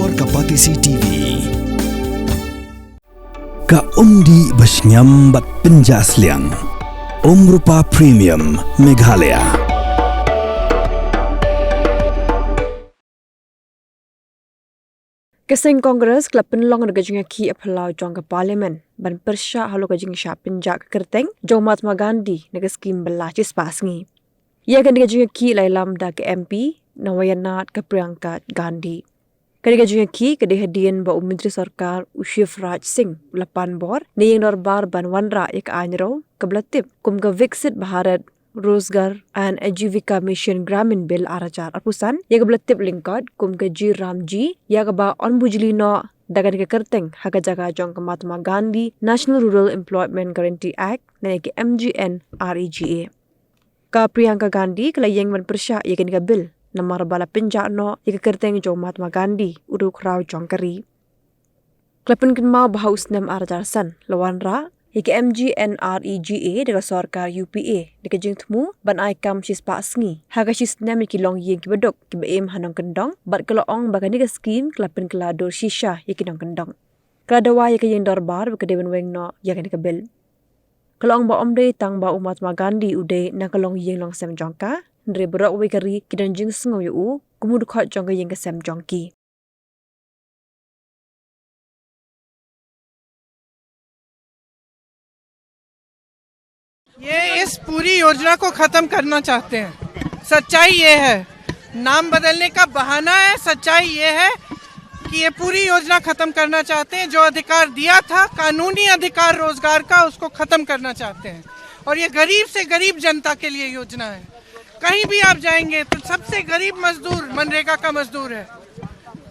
Lahore ka Patisi TV. Ka undi basnyam bat Pynjah Sliang. Rupa Premium Meghalaya. Keseng Kongres klub penlong dengan Ïakhih aplau jong ke parlimen ban persya halu ke Shah Pynjah ke Kyrteng jong Mahatma Gandhi dengan Skhim belah cispa Sngi. Ia kan dengan Ïakhih lailam da ke MP nawayanat ke perangkat Gandhi. Kan dengan Ïakhih ke dihadian ba Menteri Sarkar Shivraj Seng lapan bor ni yang norbar ban wanra ik anyro ke belatip kum ke Viksit Bharat Rozgar and Ajivika Mission Gramin Bill arajar arpusan yang belatip lingkod kum ke G Ramji yang ba on bujli no dagan ke Kyrteng haga jaga jong ke Mahatma Gandhi National Rural Employment Guarantee Act dan ke MGN REGA. Ka Priyanka Gandhi kala yang man persya yang ke bill namar bala Pynjah no yang ke Kyrteng jong Mahatma Gandhi uruk rau jong kari. Klapen ken mau bahaus nem arajar san lawan ra Ike MGN REGA dengan Sarkar UPA dekat jeng temu ban aikam cispa Sngi haga cis nem ki long yeng ki bedok ki baim hanong kendong bat kala ong bagan ni skim klapen kala dor shisha ye kinong kendong kala dawa ye ke yeng darbar ke dewan weng no ya kan ke bel kala ong ba omde tang ba umat ma Gandhi ude na kalong yeng long sem jongka ndre berok we kari ki dan jeng sngo yu kumud khot jong ke yeng ke sem jongki. ये इस पूरी योजना को खत्म करना चाहते हैं। सच्चाई ये है, नाम बदलने का बहाना है। सच्चाई ये है कि ये पूरी योजना खत्म करना चाहते हैं। जो अधिकार दिया था कानूनी अधिकार रोजगार का, उसको खत्म करना चाहते हैं। और ये गरीब से गरीब जनता के लिए योजना है। कहीं भी आप जाएंगे तो सबसे गरीब मजदूर मनरेगा का मजदूर है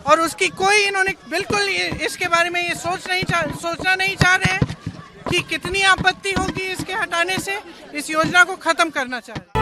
और उसकी कोई इन्होंने बिल्कुल इसके बारे में ये सोचना नहीं चाह रहे हैं कि कितनी आपत्ति होगी इसके हटाने से। इस योजना को खत्म करना चाह रहे हैं।